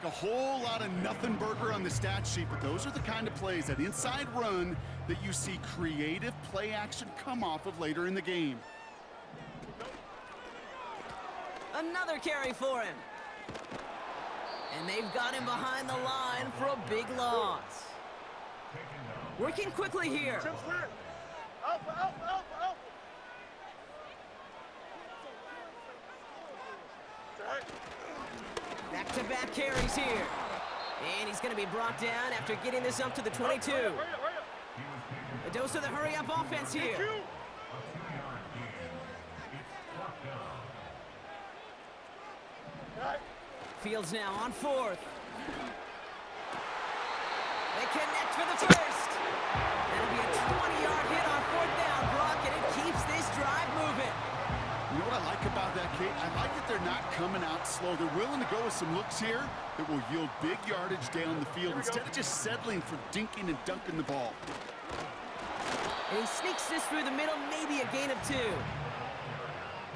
like a whole lot of nothing burger on the stat sheet, but those are the kind of plays, that inside run, that you see creative play action come off of later in the game. Another carry for him. And they've got him behind the line for a big loss. Working quickly here. Back-to-back carries here. And he's going to be brought down after getting this up to the 22. A dose of the hurry-up offense here. Fields now on fourth. They connect for the first. That'll be a 20-yard hit on fourth down, Brock, and it keeps this drive moving. You know what I like about that, Kate? I like that they're not coming out slow. They're willing to go with some looks here that will yield big yardage down the field instead of just settling for dinking and dunking the ball. And he sneaks this through the middle, maybe a gain of 2.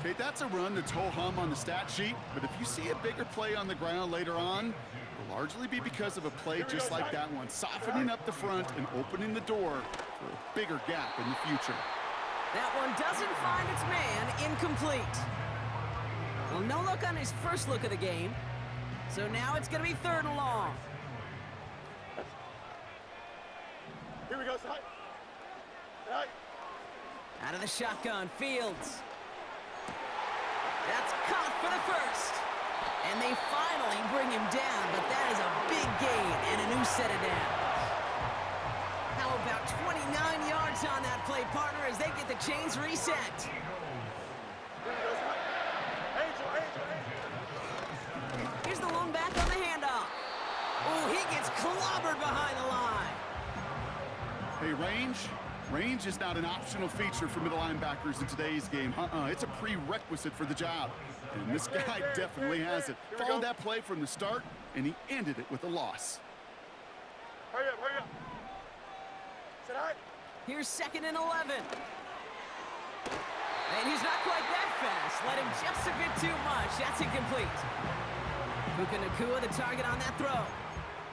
Okay, that's a run that's ho-hum on the stat sheet, but if you see a bigger play on the ground later on, it'll largely be because of a play just like that one, softening up the front and opening the door for a bigger gap in the future. That one doesn't find its man, incomplete. Well, no look on his first look of the game, so now it's going to be 3rd and long. Here we go, side. Side. Out of the shotgun, Fields. That's caught for the first. And they finally bring him down, but that is a big gain and a new set of downs. How about 29 yards on that play, partner, as they get the chains reset. Here's the lone back on the handoff. Oh, he gets clobbered behind the line. Hey, range is not an optional feature for middle linebackers in today's game. It's a prerequisite for the job. And this guy definitely has it. Followed that play from the start, and he ended it with a loss. Hurry up, hurry up. Sit high. Here's 2nd and 11. And he's not quite that fast. Let him just a bit too much. That's incomplete. Puka Nacua, the target on that throw.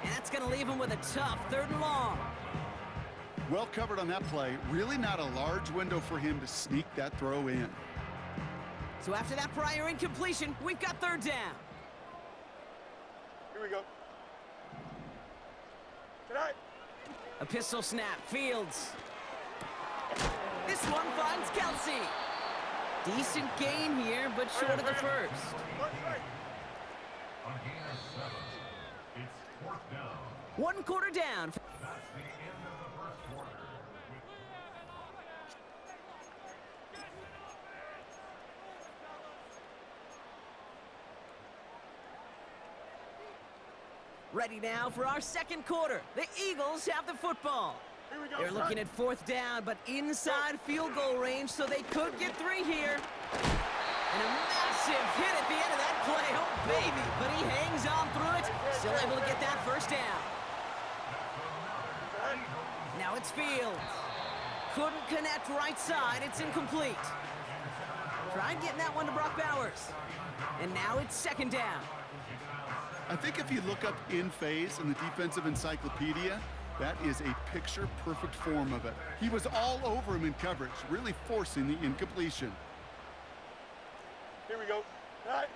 And that's going to leave him with a tough 3rd and long. Well covered on that play. Really not a large window for him to sneak that throw in. So after that prior incompletion, we've got 3rd down. Here we go. Tonight. A pistol snap, Fields. This one finds Kelsey. Decent gain here, but short of the first. It's 4th down. 1 quarter down. That's the end of the first quarter. Ready now for our 2nd quarter. The Eagles have the football. They're looking at 4th down, but inside field goal range, so they could get 3 here. And a massive hit at the end of that play. Oh, baby. But he hangs on through it. Still able to get that first down. Now it's Fields. Couldn't connect right side. It's incomplete. Tried getting that one to Brock Bowers. And now it's 2nd down. I think if you look up in phase in the defensive encyclopedia, that is a picture-perfect form of it. He was all over him in coverage, really forcing the incompletion. Here we go. Right.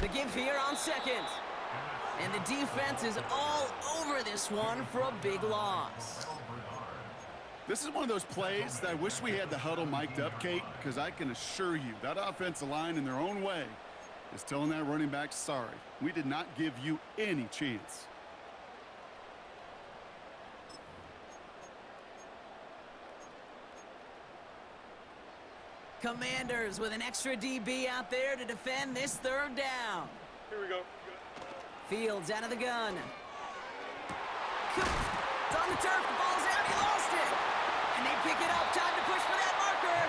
The give here on 2nd. And the defense is all over this one for a big loss. This is one of those plays that I wish we had the huddle mic'd up, Kate, because I can assure you that offensive line in their own way is telling that running back, sorry, we did not give you any chance. Commanders with an extra DB out there to defend this 3rd down. Here we go. Fields out of the gun. It's on the turf, the ball's out, he lost it. And they pick it up, time to push for that marker.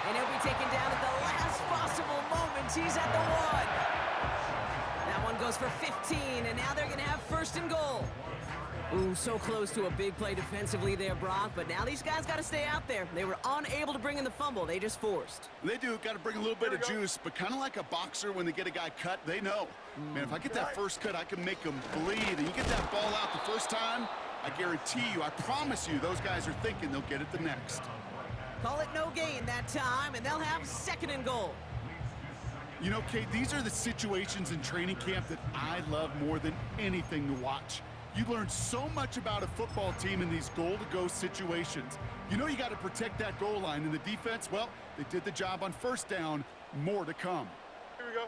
And he'll be taken down at the last possible moment. He's at the 1. That one goes for 15, and now they're going to have first and goal. Ooh, so close to a big play defensively there, Brock, but now these guys got to stay out there. They were unable to bring in the fumble. They just forced. They do. Got to bring a little bit of juice, but kind of like a boxer when they get a guy cut, they know. Man, if I get that first cut, I can make them bleed. And you get that ball out the first time, I guarantee you, I promise you, those guys are thinking they'll get it the next. Call it no gain that time, and they'll have second and goal. You know, Kate, these are the situations in training camp that I love more than anything to watch. You learn so much about a football team in these goal-to-go situations. You know you got to protect that goal line, and the defense, well, they did the job on first down. More to come. Here we go.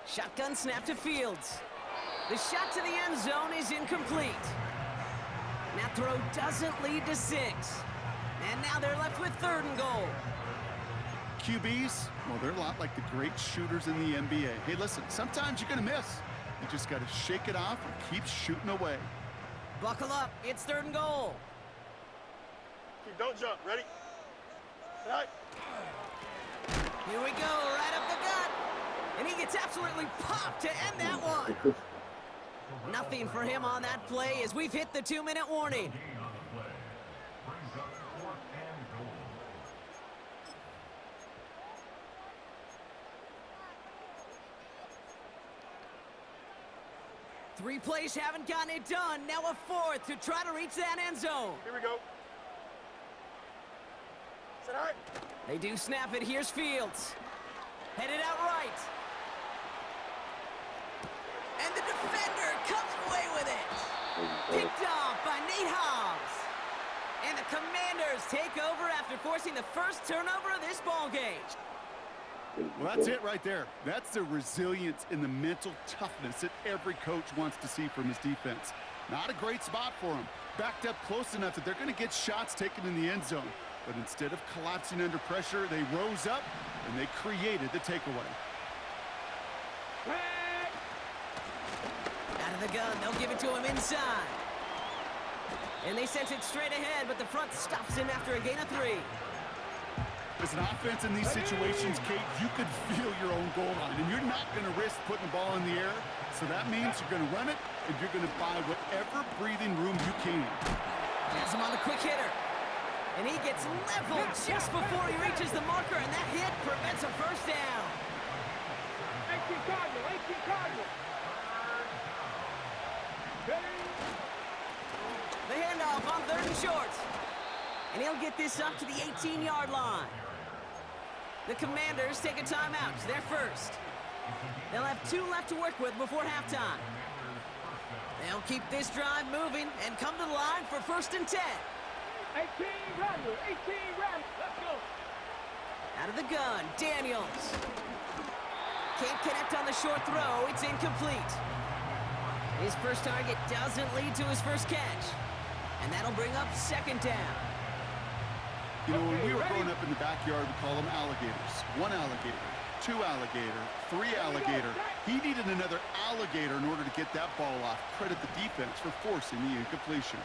Shotgun snap to Fields. The shot to the end zone is incomplete. That throw doesn't lead to 6. And now they're left with third and goal. QBs, well, they're a lot like the great shooters in the NBA. Hey, listen, sometimes you're going to miss. You just got to shake it off and keep shooting away. Buckle up. It's third and goal. Keep, don't jump. Ready? Right. Here we go, right up the gut. And he gets absolutely popped to end that one. Nothing for him on that play as we've hit the 2-minute warning. Gain on the play. Brings up 4th and goal. 3 plays haven't gotten it done. Now a 4th to try to reach that end zone. Here we go. Set high. They do snap it. Here's Fields. Headed out right. And the defender comes away with it. Picked off by Nate Hobbs. And the Commanders take over after forcing the first turnover of this ballgame. Well, that's it right there. That's the resilience and the mental toughness that every coach wants to see from his defense. Not a great spot for them. Backed up close enough that they're going to get shots taken in the end zone. But instead of collapsing under pressure, they rose up and they created the takeaway. Out of the gun, they'll give it to him inside. And they sent it straight ahead, but the front stops him after a gain of 3. As an offense in these situations, Kate, you could feel your own goal line, and you're not going to risk putting the ball in the air. So that means you're going to run it, and you're going to buy whatever breathing room you can. Has him on the quick hitter. And he gets leveled just before he reaches the marker, and that hit prevents a first down. 18 Cardinal, 18 Cardinal. The handoff on 3rd and short. And he'll get this up to the 18-yard line. The Commanders take a timeout. They're first. They'll have 2 left to work with before halftime. They'll keep this drive moving and come to the line for 1st and 10. 18 Randall, 18 Randall. Let's go. Out of the gun, Daniels. Can't connect on the short throw. It's incomplete. His first target doesn't lead to his first catch. And that'll bring up 2nd down. You know, when we were growing up in the backyard, we call them alligators. 1 alligator, 2 alligator, 3 alligator. He needed another alligator in order to get that ball off. Credit the defense for forcing the incompletion.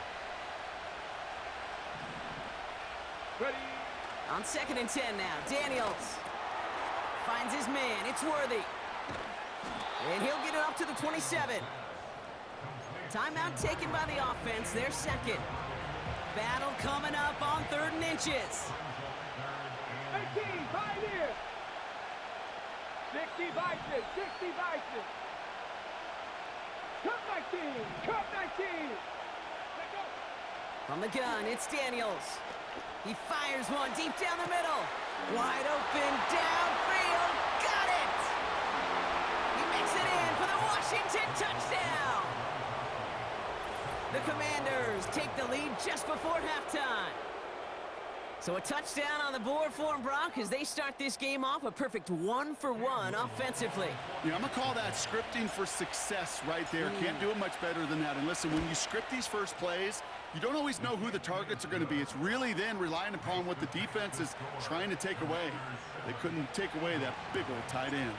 Ready. On 2nd and 10 now, Daniels finds his man. It's Worthy. And he'll get it up to the 27. Timeout taken by the offense, their 2nd. Battle coming up on 3rd and inches. 18, Pioneer. 60 Bison, 60 Bison. Cut 19, cut 19. Let go. From the gun, it's Daniels. He fires one deep down the middle. Wide open, downfield, got it! He makes it in for the Washington touchdown! The Commanders take the lead just before halftime. So a touchdown on the board for them, Brock, as they start this game off a perfect 1-for-1 offensively. Yeah, I'm going to call that scripting for success right there. Can't do it much better than that. And listen, when you script these first plays, you don't always know who the targets are going to be. It's really then relying upon what the defense is trying to take away. They couldn't take away that big old tight end.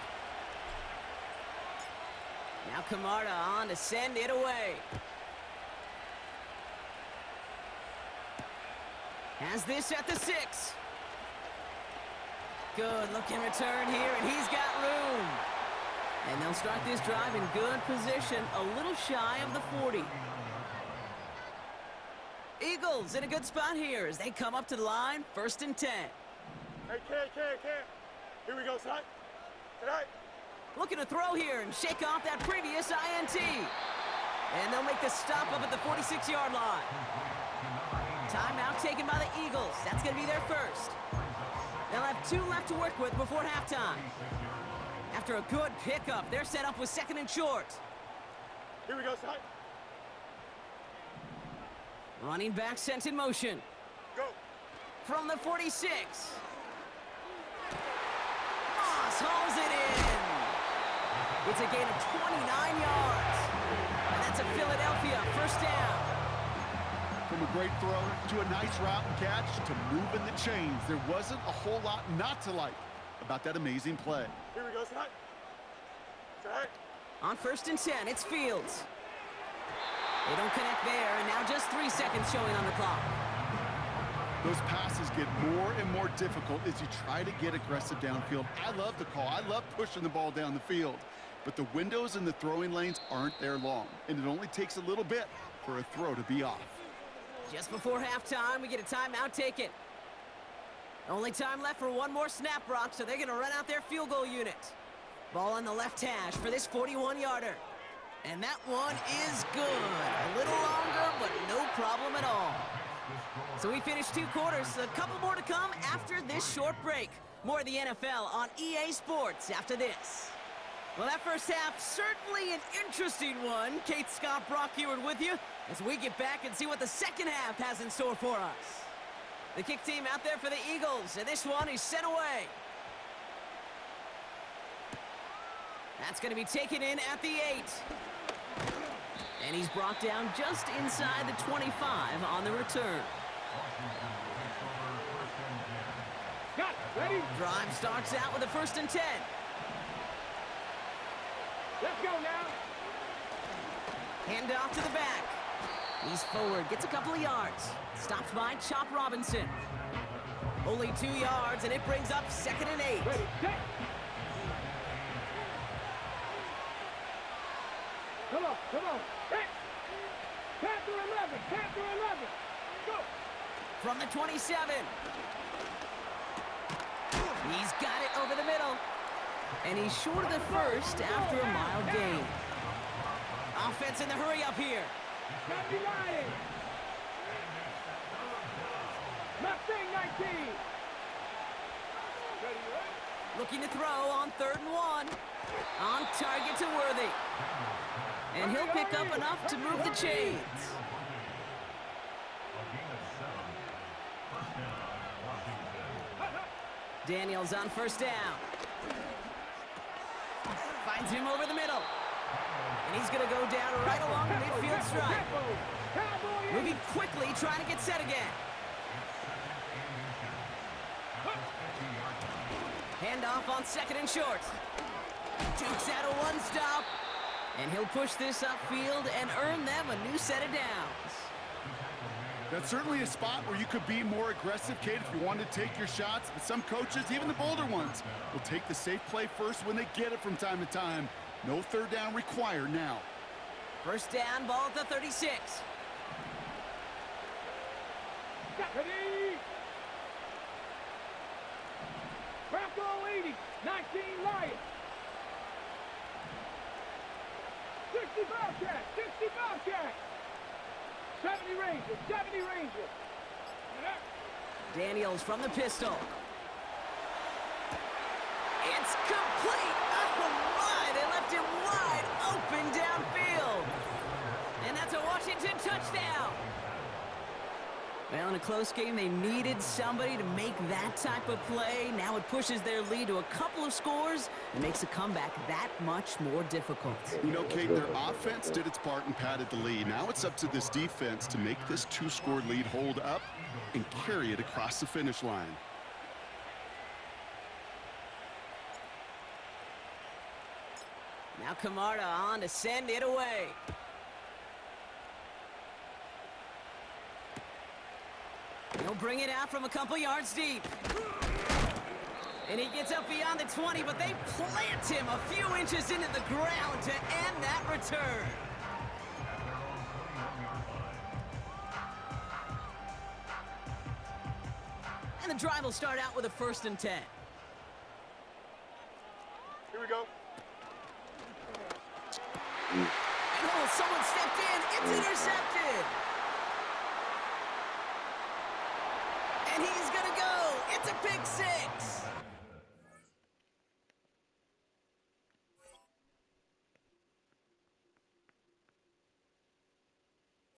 Now Camarda on to send it away. Has this at the 6. Good looking return here, and he's got room. And they'll start this drive in good position, a little shy of the 40. Eagles in a good spot here as they come up to the line, 1st and 10. Hey, Cam. Here we go, son. Tonight. Looking to throw here and shake off that previous INT. And they'll make the stop up at the 46-yard line. Timeout taken by the Eagles. That's going to be their first. They'll have 2 left to work with before halftime. After a good pickup, they're set up with 2nd and short. Here we go, son. Running back sent in motion. Go. From the 46. Moss hauls it in. It's a gain of 29 yards. And that's a Philadelphia 1st down. From a great throw to a nice route and catch to moving the chains, there wasn't a whole lot not to like about that amazing play. Here we go, son. Son. On 1st and 10, it's Fields. They don't connect there, and now just 3 seconds showing on the clock. Those passes get more and more difficult as you try to get aggressive downfield. I love the call. I love pushing the ball down the field. But the windows in the throwing lanes aren't there long, and it only takes a little bit for a throw to be off. Just before halftime, we get a timeout taken. Only time left for one more snap, Brock, so they're going to run out their field goal unit. Ball on the left hash for this 41-yarder. And that one is good. A little longer, but no problem at all. So we finished 2 quarters. A couple more to come after this short break. More of the NFL on EA Sports after this. Well, that first half, certainly an interesting one. Kate Scott, Brock Heward with you as we get back and see what the second half has in store for us. The kick team out there for the Eagles, and this one is sent away. That's going to be taken in at the 8. And he's brought down just inside the 25 on the return. Got it. Ready? Drive starts out with a 1st and 10. Let's go now. Hand off to the back. He's forward, gets a couple of yards. Stopped by Chop Robinson. Only 2 yards, and it brings up 2nd and 8. Ready, set. Come on. Hey. Panther 11. Go. From the 27. He's got it over the middle. And he's short of the first after a mild gain. Offense in the hurry up here. Got me lying. Left thing 19. Ready? Looking to throw on 3rd and 1. On target to Worthy. And he'll pick up enough to move the chains. Daniels on 1st down. Finds him over the middle. And he's going to go down right along the midfield stripe. Moving quickly, trying to get set again. Handoff on 2nd and short. Dukes out a 1-stop. And he'll push this upfield and earn them a new set of downs. That's certainly a spot where you could be more aggressive, Kate, if you want to take your shots. But some coaches, even the bolder ones, will take the safe play first when they get it from time to time. No 3rd down required now. 1st down, ball at the 36. Ready? Bronco 80, 19 Lions. 60 Bobcat. 70 Rangers. Daniels from the pistol. It's complete. Oh my, they left him wide open downfield. And that's a Washington touchdown. Well, in a close game, they needed somebody to make that type of play. Now it pushes their lead to a couple of scores and makes a comeback that much more difficult. You know, Kate, their offense did its part and padded the lead. Now it's up to this defense to make this 2-score lead hold up and carry it across the finish line. Now Camarda on to send it away. He'll bring it out from a couple yards deep. And he gets up beyond the 20, but they plant him a few inches into the ground to end that return. And the drive will start out with a 1st and 10. Here we go. And oh, someone stepped in. It's intercepted. And he's going to go. It's a pick 6.